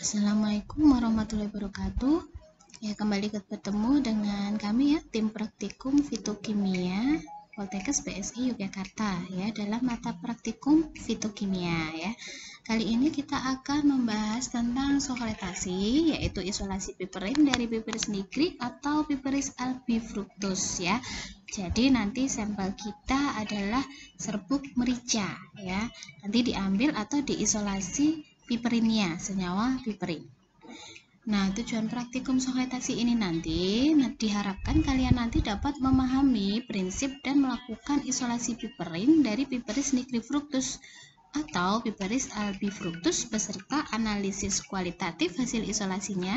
Assalamualaikum warahmatullahi wabarakatuh. Ya, kembali bertemu dengan kami ya, tim praktikum fitokimia Poltekkes PSI Yogyakarta ya, dalam mata praktikum fitokimia ya. Kali ini kita akan membahas tentang sokletasi, yaitu isolasi piperin dari Piperis nigri atau Piperis albifructus ya. Jadi nanti sampel kita adalah serbuk merica ya. Nanti diambil atau diisolasi piperinnya, senyawa piperin. Nah, tujuan praktikum sokletasi ini nanti diharapkan kalian nanti dapat memahami prinsip dan melakukan isolasi piperin dari Piperis nigrifructus atau Piperis albifructus beserta analisis kualitatif hasil isolasinya,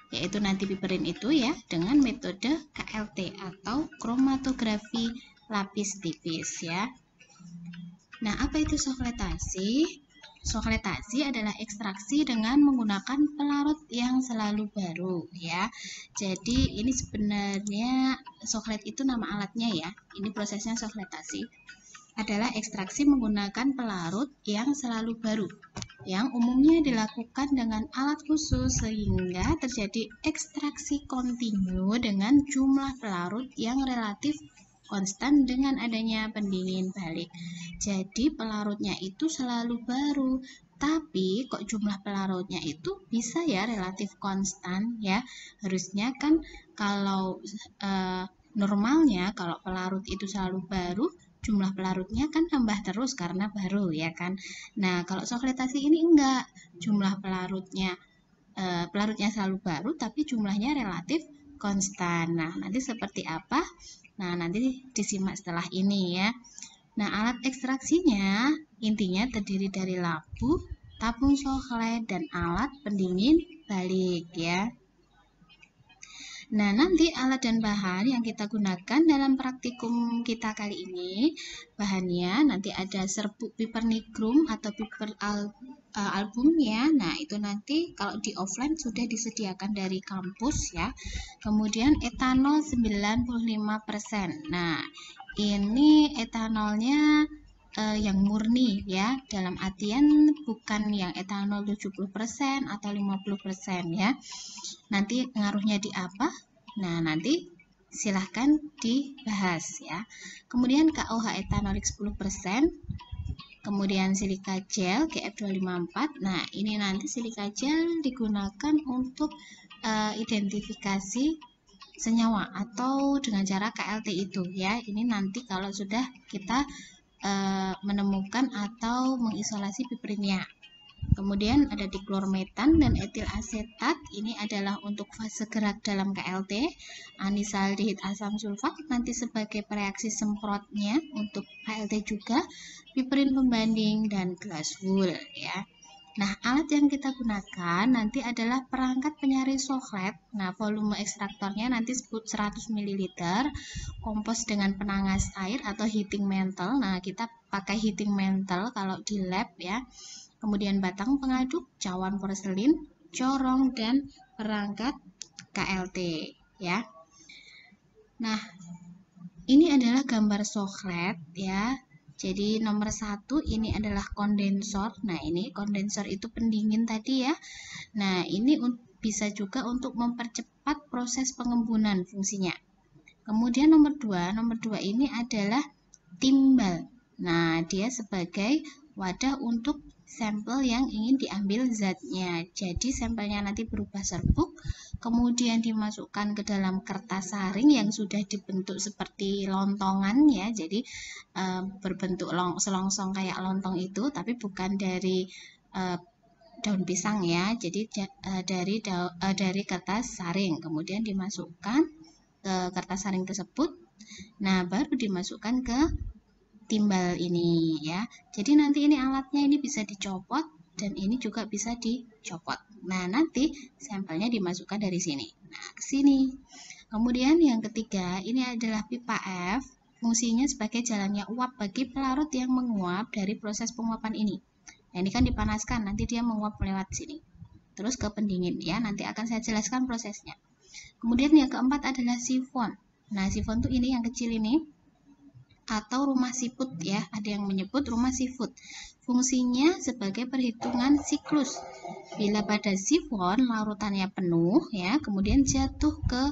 yaitu nanti piperin itu ya dengan metode KLT atau kromatografi lapis tipis ya. Nah, apa itu sokletasi? Sokletasi adalah ekstraksi dengan menggunakan pelarut yang selalu baru ya. Jadi ini sebenarnya soklet itu nama alatnya ya. Ini prosesnya sokletasi adalah ekstraksi menggunakan pelarut yang selalu baru, yang umumnya dilakukan dengan alat khusus sehingga terjadi ekstraksi kontinu dengan jumlah pelarut yang relatif konstan dengan adanya pendingin balik. Jadi pelarutnya itu selalu baru, tapi kok jumlah pelarutnya itu bisa ya relatif konstan ya. Harusnya kan kalau normalnya kalau pelarut itu selalu baru, jumlah pelarutnya kan tambah terus karena baru ya kan. Nah, kalau sokletasi ini enggak, jumlah pelarutnya selalu baru tapi jumlahnya relatif konstan. Nah, nanti seperti apa? Nah, nanti disimak setelah ini ya. Nah, alat ekstraksinya intinya terdiri dari lampu, tabung soklet, dan alat pendingin balik ya. Nah, nanti alat dan bahan yang kita gunakan dalam praktikum kita kali ini, bahannya nanti ada serbuk piper nigrum atau piper album ya. Nah, itu nanti kalau di offline sudah disediakan dari kampus ya. Kemudian etanol 95%. Nah, ini etanolnya yang murni ya, dalam artian bukan yang etanol 70% atau 50% ya. Nanti ngaruhnya di apa? Nah, nanti silahkan dibahas ya. Kemudian KOH etanolik 10%, kemudian silika gel GF254. Nah, ini nanti silika gel digunakan untuk identifikasi senyawa atau dengan cara KLT itu ya. Ini nanti kalau sudah kita menemukan atau mengisolasi piperinnya. Kemudian ada diklormetan dan etil asetat, ini adalah untuk fase gerak dalam KLT. Anisaldehid asam sulfat nanti sebagai reaksi semprotnya untuk KLT juga, piperin pembanding dan glass wool ya. Nah, alat yang kita gunakan nanti adalah perangkat penyaring soklet. Nah, volume ekstraktornya nanti 100 ml, kompos dengan penangas air atau heating mantle. Nah, kita pakai heating mantle kalau di lab ya. Kemudian batang pengaduk, cawan porselin, corong, dan perangkat KLT ya. Nah, ini adalah gambar soklet ya. Jadi nomor 1 ini adalah kondensor. Nah, ini kondensor itu pendingin tadi ya. Nah, ini bisa juga untuk mempercepat proses pengembunan fungsinya. Kemudian nomor 2 ini adalah timbal. Nah, dia sebagai wadah untuk sampel yang ingin diambil zatnya. Jadi sampelnya nanti berubah serbuk, kemudian dimasukkan ke dalam kertas saring yang sudah dibentuk seperti lontongan ya. Jadi berbentuk selongsong kayak lontong itu, tapi bukan dari daun pisang ya. Jadi dari kertas saring, kemudian dimasukkan ke kertas saring tersebut. Nah, baru dimasukkan ke timbal ini ya. Jadi nanti ini alatnya ini bisa dicopot dan ini juga bisa dicopot. Nah, nanti sampelnya dimasukkan dari sini. Nah, ke sini. Kemudian yang ketiga, ini adalah pipa F. Fungsinya sebagai jalannya uap bagi pelarut yang menguap dari proses penguapan ini. Nah, ini kan dipanaskan, nanti dia menguap lewat sini. Terus ke pendingin ya, nanti akan saya jelaskan prosesnya. Kemudian yang keempat adalah sifon. Nah, sifon tuh ini yang kecil ini. atau rumah siput ya. Ada yang menyebut rumah siput. Fungsinya sebagai perhitungan siklus. Bila pada sifon larutannya penuh ya, kemudian jatuh ke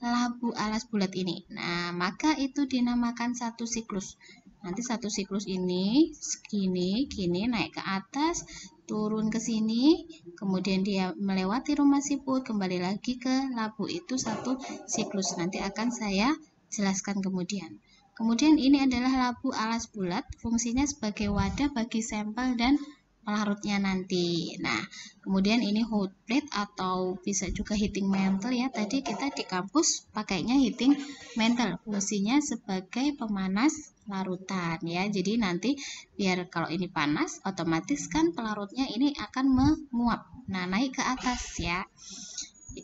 labu alas bulat ini. Nah, maka itu dinamakan satu siklus. Nanti satu siklus ini gini naik ke atas, turun ke sini, kemudian dia melewati rumah siput, kembali lagi ke labu. Itu satu siklus. Nanti akan saya jelaskan kemudian. Kemudian ini adalah labu alas bulat, fungsinya sebagai wadah bagi sampel dan pelarutnya nanti. Nah, kemudian ini hot plate atau bisa juga heating mantle ya. Tadi kita di kampus pakainya heating mantle, fungsinya sebagai pemanas larutan ya. Jadi nanti biar kalau ini panas, otomatis kan pelarutnya ini akan menguap. Nah, naik ke atas ya.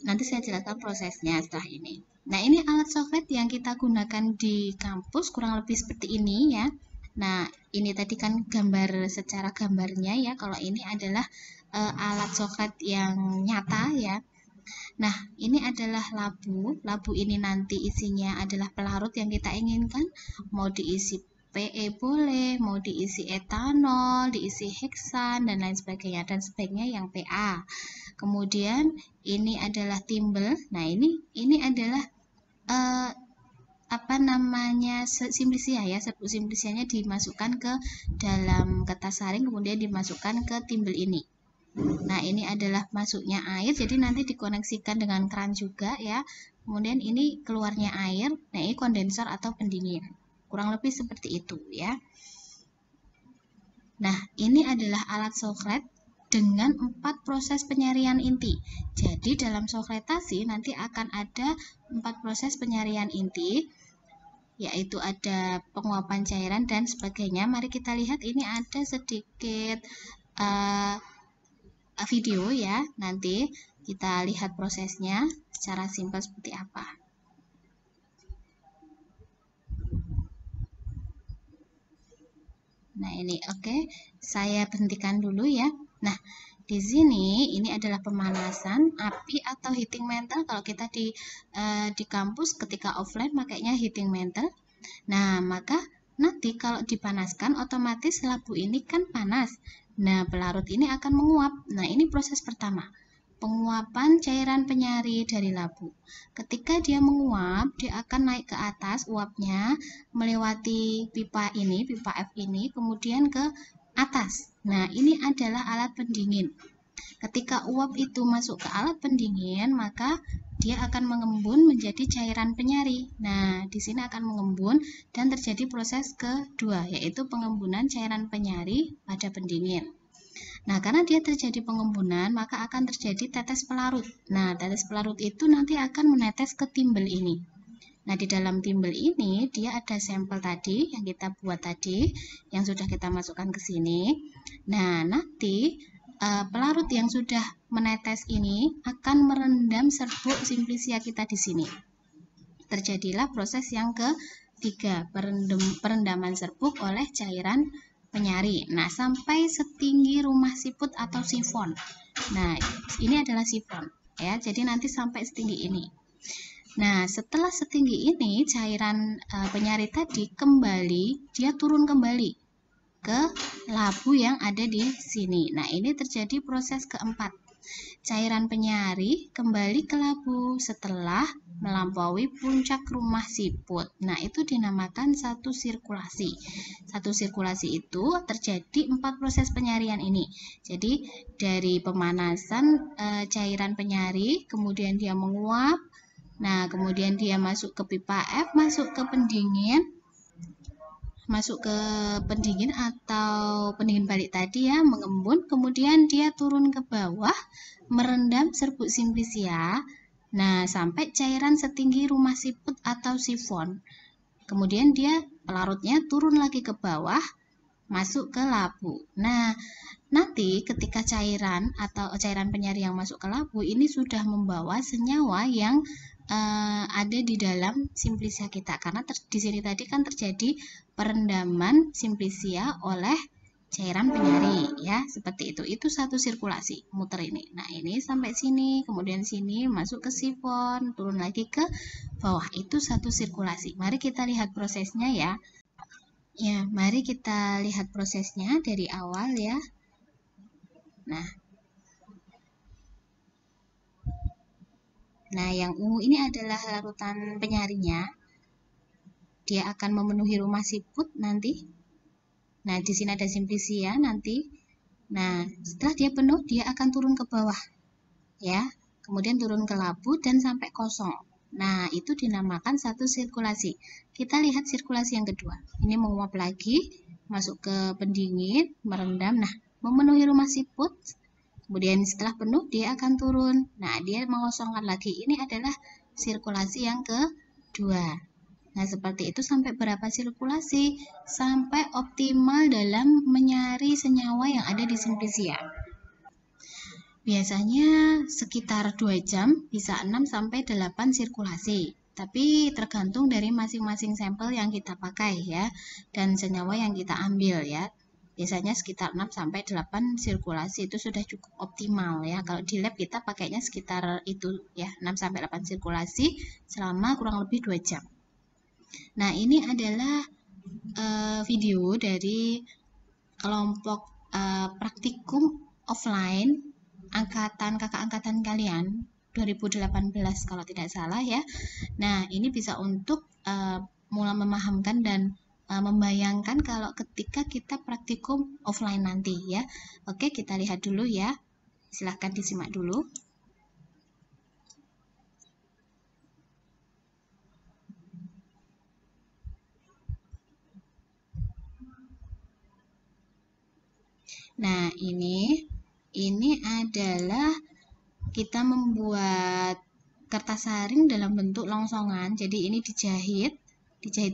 Nanti saya jelaskan prosesnya setelah ini. Nah, ini alat soklet yang kita gunakan di kampus kurang lebih seperti ini ya. Nah, ini tadi kan gambar secara gambarnya ya. Kalau ini adalah alat soklet yang nyata ya. Nah, ini adalah labu. Labu ini nanti isinya adalah pelarut yang kita inginkan. Mau diisi PE boleh, mau diisi etanol, diisi heksan, dan lain sebagainya. Dan sebaiknya yang PA. Kemudian ini adalah timbel. Nah, ini adalah simplisia ya, serbuk simplisianya dimasukkan ke dalam kertas saring, kemudian dimasukkan ke timbel ini. Nah, ini adalah masuknya air, jadi nanti dikoneksikan dengan keran juga ya. Kemudian ini keluarnya air, nah ini kondensor atau pendingin. Kurang lebih seperti itu ya. Nah, ini adalah alat soklet dengan 4 proses penyarian inti. Jadi dalam sokletasi nanti akan ada 4 proses penyarian inti, yaitu ada penguapan cairan dan sebagainya. Mari kita lihat, ini ada sedikit video ya. Nanti kita lihat prosesnya secara simpel seperti apa. Nah, ini oke. Saya berhentikan dulu ya. Nah, di sini ini adalah pemanasan api atau heating mantle. Kalau kita di kampus ketika offline makanya heating mantle. Nah, maka nanti kalau dipanaskan otomatis labu ini kan panas. Nah, pelarut ini akan menguap. Nah, ini proses pertama. Penguapan cairan penyari dari labu. Ketika dia menguap, dia akan naik ke atas uapnya melewati pipa ini, pipa F ini, kemudian ke atas. Nah, ini adalah alat pendingin. Ketika uap itu masuk ke alat pendingin, maka dia akan mengembun menjadi cairan penyari. Nah, di sini akan mengembun dan terjadi proses kedua, yaitu pengembunan cairan penyari pada pendingin. Nah, karena dia terjadi pengembunan, maka akan terjadi tetes pelarut. Nah, tetes pelarut itu nanti akan menetes ke timbel ini. Nah, di dalam timbel ini, dia ada sampel tadi, yang kita buat tadi, yang sudah kita masukkan ke sini. Nah, nanti pelarut yang sudah menetes ini akan merendam serbuk simplisia kita di sini. Terjadilah proses yang ketiga, perendaman serbuk oleh cairan penyari. Nah, sampai setinggi rumah siput atau sifon. Nah, ini adalah sifon ya. Jadi nanti sampai setinggi ini. Nah, setelah setinggi ini cairan penyari tadi kembali, dia turun kembali ke labu yang ada di sini. Nah, ini terjadi proses keempat. Cairan penyari kembali ke labu setelah melampaui puncak rumah siput. Nah, itu dinamakan satu sirkulasi. Satu sirkulasi itu terjadi 4 proses penyarian ini. Jadi, dari pemanasan cairan penyari, kemudian dia menguap. Nah, kemudian dia masuk ke pipa F, masuk ke pendingin atau pendingin balik tadi ya, mengembun, kemudian dia turun ke bawah, merendam serbuk simplisia. Nah, sampai cairan setinggi rumah siput atau sifon. Kemudian dia pelarutnya turun lagi ke bawah, masuk ke labu. Nah, nanti ketika cairan atau cairan penyari yang masuk ke labu ini sudah membawa senyawa yang ada di dalam simplisia kita, karena di sini tadi kan terjadi perendaman simplisia oleh cairan penyari ya, seperti itu satu sirkulasi muter ini. Nah, ini sampai sini, kemudian sini masuk ke sifon, turun lagi ke bawah, itu satu sirkulasi. Mari kita lihat prosesnya ya. Ya, mari kita lihat prosesnya dari awal ya. Nah, yang ungu ini adalah larutan penyarinya. Dia akan memenuhi rumah siput nanti. Nah, di sini ada simplisia nanti. Nah, setelah dia penuh, dia akan turun ke bawah. Ya, kemudian turun ke labu dan sampai kosong. Nah, itu dinamakan satu sirkulasi. Kita lihat sirkulasi yang kedua. Ini menguap lagi, masuk ke pendingin, merendam. Nah, memenuhi rumah siput. Kemudian setelah penuh, dia akan turun. Nah, dia mengosongkan lagi. Ini adalah sirkulasi yang kedua. Nah, seperti itu sampai berapa sirkulasi? Sampai optimal dalam menyari senyawa yang ada di simplisia. Biasanya sekitar 2 jam bisa 6 sampai 8 sirkulasi. Tapi tergantung dari masing-masing sampel yang kita pakai ya dan senyawa yang kita ambil ya. Biasanya sekitar 6 sampai 8 sirkulasi itu sudah cukup optimal ya. Kalau di lab kita pakainya sekitar itu ya, 6 sampai 8 sirkulasi selama kurang lebih 2 jam. Nah, ini adalah video dari kelompok praktikum offline kakak angkatan kalian 2018 kalau tidak salah ya. Nah, ini bisa untuk mulai memahamkan dan membayangkan kalau ketika kita praktikum offline nanti ya. Oke, kita lihat dulu ya. Silahkan disimak dulu. Nah, ini adalah kita membuat kertas saring dalam bentuk longsongan. Jadi ini dijahit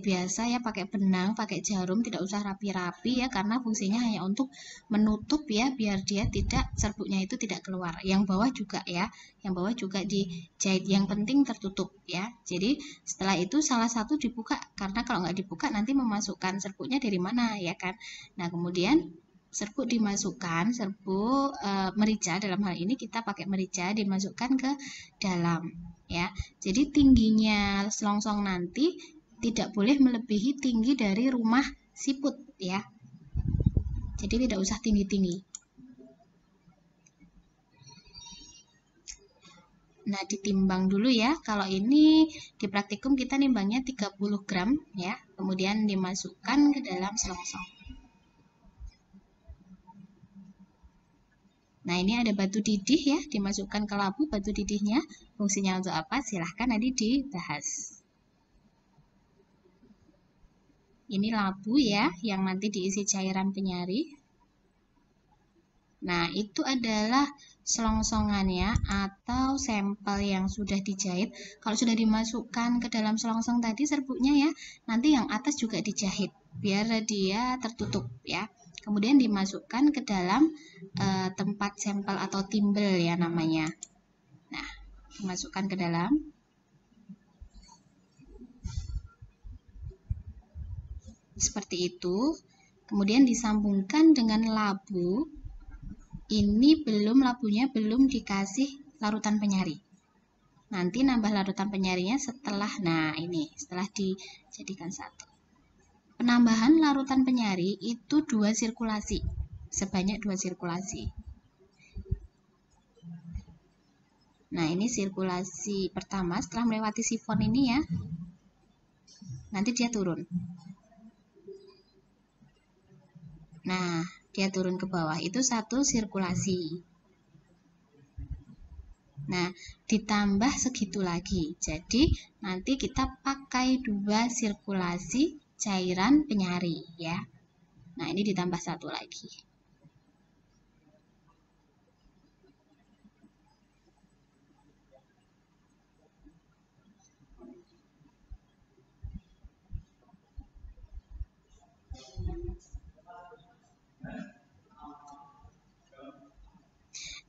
biasa ya, pakai benang, pakai jarum, tidak usah rapi-rapi ya, karena fungsinya hanya untuk menutup ya, biar dia tidak, serbuknya itu tidak keluar. Yang bawah juga ya, yang bawah juga dijahit, yang penting tertutup ya. Jadi setelah itu salah satu dibuka, karena kalau nggak dibuka nanti memasukkan serbuknya dari mana ya kan. Nah, kemudian serbuk dimasukkan, serbuk merica, dalam hal ini kita pakai merica, dimasukkan ke dalam ya. Jadi tingginya selongsong nanti tidak boleh melebihi tinggi dari rumah siput ya. Jadi tidak usah tinggi-tinggi. Nah, ditimbang dulu ya. Kalau ini di praktikum kita nimbangnya 30 gram ya. Kemudian dimasukkan ke dalam selongsong. Nah, ini ada batu didih ya, dimasukkan ke labu batu didihnya. Fungsinya untuk apa? Silahkan nanti dibahas. Ini labu ya, yang nanti diisi cairan penyari. Nah, itu adalah selongsongannya atau sampel yang sudah dijahit. Kalau sudah dimasukkan ke dalam selongsong tadi serbuknya ya, nanti yang atas juga dijahit biar dia tertutup ya. Kemudian dimasukkan ke dalam tempat sampel atau timbel ya namanya. Nah, dimasukkan ke dalam. Seperti itu. Kemudian disambungkan dengan labu. Ini labunya belum dikasih larutan penyari. Nanti nambah larutan penyarinya setelah, nah ini, setelah dijadikan satu. Penambahan larutan penyari itu 2 sirkulasi, sebanyak 2 sirkulasi. Nah, ini sirkulasi pertama setelah melewati sifon ini ya. Nanti dia turun. Nah, dia turun ke bawah, itu 1 sirkulasi. Nah, ditambah segitu lagi. Jadi, nanti kita pakai 2 sirkulasi cairan penyari ya. Nah, ini ditambah 1 lagi.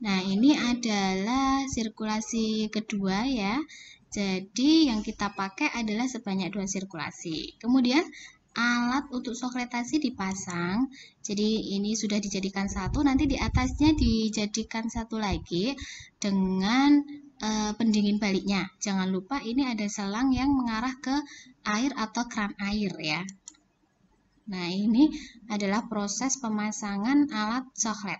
Nah, ini adalah sirkulasi kedua ya. Jadi, yang kita pakai adalah sebanyak 2 sirkulasi. Kemudian, alat untuk sokretasi dipasang. Jadi, ini sudah dijadikan satu. Nanti di atasnya dijadikan satu lagi dengan pendingin baliknya. Jangan lupa ini ada selang yang mengarah ke air atau keran air ya. Nah, ini adalah proses pemasangan alat coklat.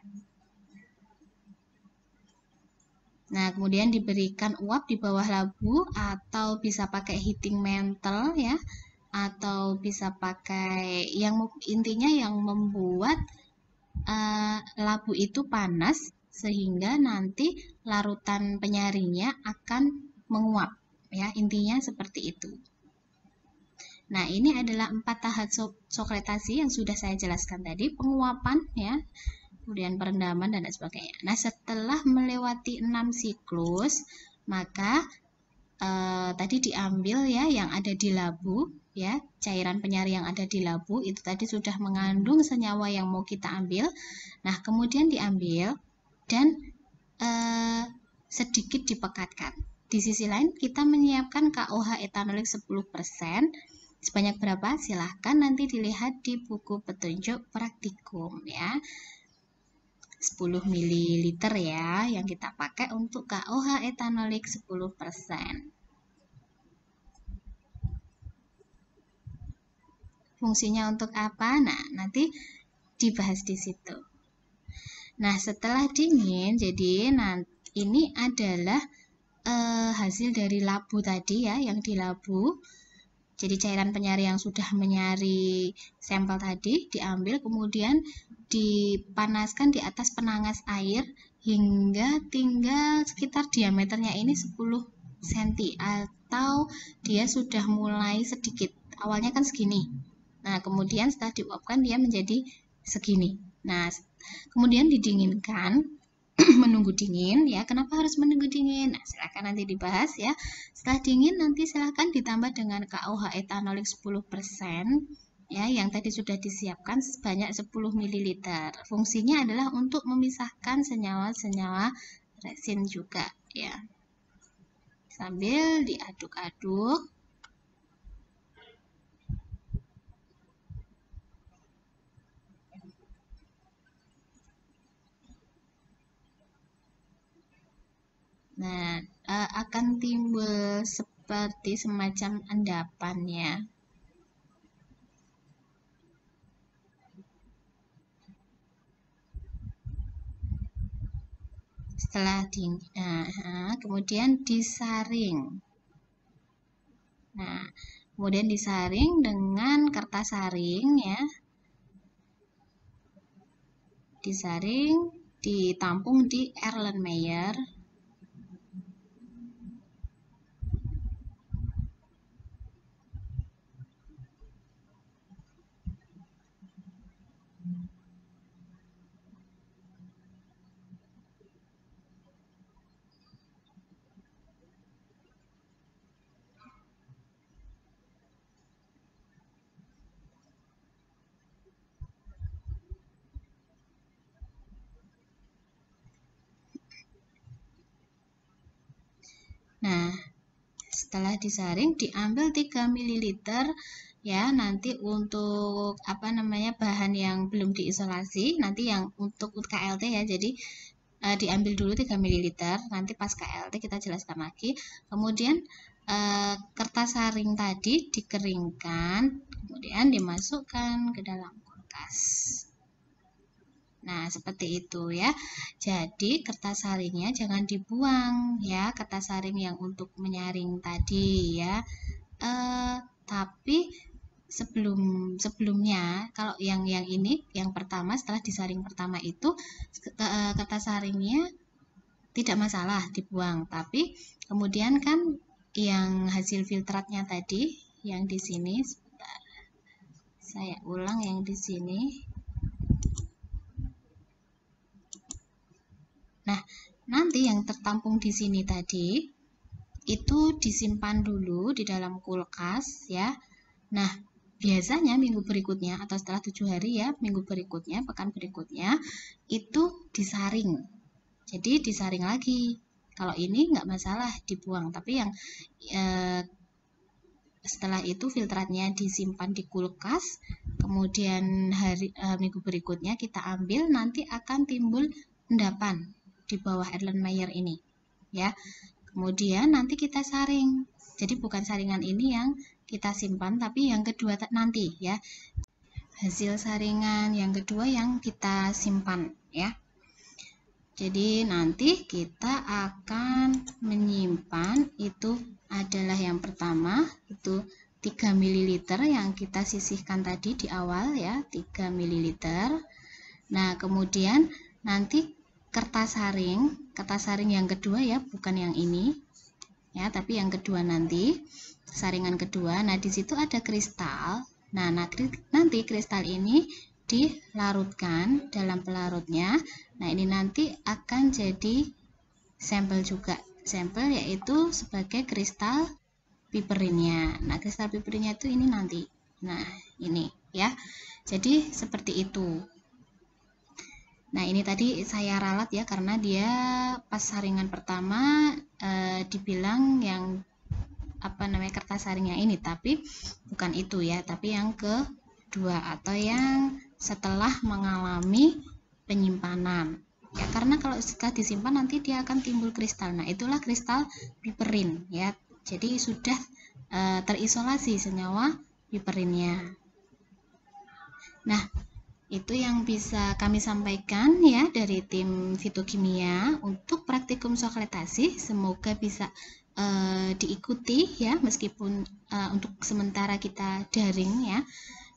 Nah, kemudian diberikan uap di bawah labu atau bisa pakai heating mantle ya, atau bisa pakai yang intinya yang membuat labu itu panas sehingga nanti larutan penyaringnya akan menguap ya, intinya seperti itu. Nah, ini adalah 4 tahap coklatasi yang sudah saya jelaskan tadi, penguapan ya, kemudian perendaman dan lain sebagainya. Nah, setelah melewati 6 siklus, maka tadi diambil ya yang ada di labu ya, cairan penyari yang ada di labu itu tadi sudah mengandung senyawa yang mau kita ambil. Nah, kemudian diambil dan sedikit dipekatkan. Di sisi lain kita menyiapkan KOH etanolik 10%. Sebanyak berapa? Silahkan nanti dilihat di buku petunjuk praktikum ya. 10 ml ya yang kita pakai untuk KOH etanolik 10%. Fungsinya untuk apa? Nah, nanti dibahas di situ. Nah, setelah dingin, jadi ini adalah hasil dari labu tadi ya, yang di labu. Jadi cairan penyari yang sudah menyari sampel tadi diambil, kemudian dipanaskan di atas penangas air hingga tinggal sekitar diameternya ini 10 cm atau dia sudah mulai sedikit. Awalnya kan segini. Nah, kemudian setelah diuapkan dia menjadi segini. Nah, kemudian didinginkan, menunggu dingin ya. Kenapa harus menunggu dingin? Nah, silakan nanti dibahas ya. Setelah dingin nanti silakan ditambah dengan KOH etanolik 10% ya, yang tadi sudah disiapkan sebanyak 10 ml. Fungsinya adalah untuk memisahkan senyawa-senyawa resin juga ya. Sambil diaduk-aduk. Nah, akan timbul seperti semacam endapan ya. Setelah kemudian disaring. Nah, kemudian disaring dengan kertas saring ya. Disaring, ditampung di Erlenmeyer. Nah, setelah disaring diambil 3 ml ya, nanti untuk bahan yang belum diisolasi, nanti yang untuk KLT ya. Jadi diambil dulu 3 ml, nanti pas KLT kita jelaskan lagi. Kemudian kertas saring tadi dikeringkan, kemudian dimasukkan ke dalam kulkas. Nah, seperti itu ya. Jadi, kertas saringnya jangan dibuang ya, kertas saring yang untuk menyaring tadi ya. Tapi sebelumnya, kalau yang ini, yang pertama setelah disaring pertama itu, kertas saringnya tidak masalah dibuang. Tapi kemudian kan yang hasil filtratnya tadi, yang di sini, sebentar, saya ulang yang di sini. Nah, nanti yang tertampung di sini tadi itu disimpan dulu di dalam kulkas ya. Nah, biasanya minggu berikutnya atau setelah 7 hari ya, minggu berikutnya, pekan berikutnya itu disaring. Jadi disaring lagi. Kalau ini nggak masalah dibuang, tapi yang setelah itu filtratnya disimpan di kulkas, kemudian minggu berikutnya kita ambil, nanti akan timbul endapan di bawah Erlenmeyer ini ya. Kemudian nanti kita saring. Jadi bukan saringan ini yang kita simpan, tapi yang kedua nanti ya. hasil saringan yang kedua yang kita simpan ya. Jadi nanti kita akan menyimpan itu adalah yang pertama itu 3 ml yang kita sisihkan tadi di awal ya, 3 ml. Nah, kemudian nanti kertas saring yang kedua ya, bukan yang ini ya, tapi yang kedua nanti saringan kedua. Nah, di situ ada kristal. Nah, nanti kristal ini dilarutkan dalam pelarutnya. Nah, ini nanti akan jadi sampel juga. Sampel yaitu sebagai kristal piperinnya. Nah, kristal piperinnya itu ini nanti. Nah, ini ya. Jadi seperti itu. Nah, ini tadi saya ralat ya karena dia pas saringan pertama dibilang yang kertas saring yang ini, tapi bukan itu ya, tapi yang kedua atau yang setelah mengalami penyimpanan ya, karena kalau sudah disimpan nanti dia akan timbul kristal. Nah, itulah kristal piperin ya, jadi sudah terisolasi senyawa piperinnya. Nah, itu yang bisa kami sampaikan ya dari tim fitokimia untuk praktikum sokletasi. Semoga bisa diikuti ya, meskipun untuk sementara kita daring ya,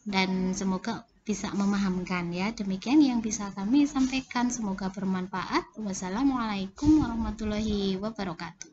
dan semoga bisa memahamkan ya. Demikian yang bisa kami sampaikan, semoga bermanfaat. Wassalamualaikum warahmatullahi wabarakatuh.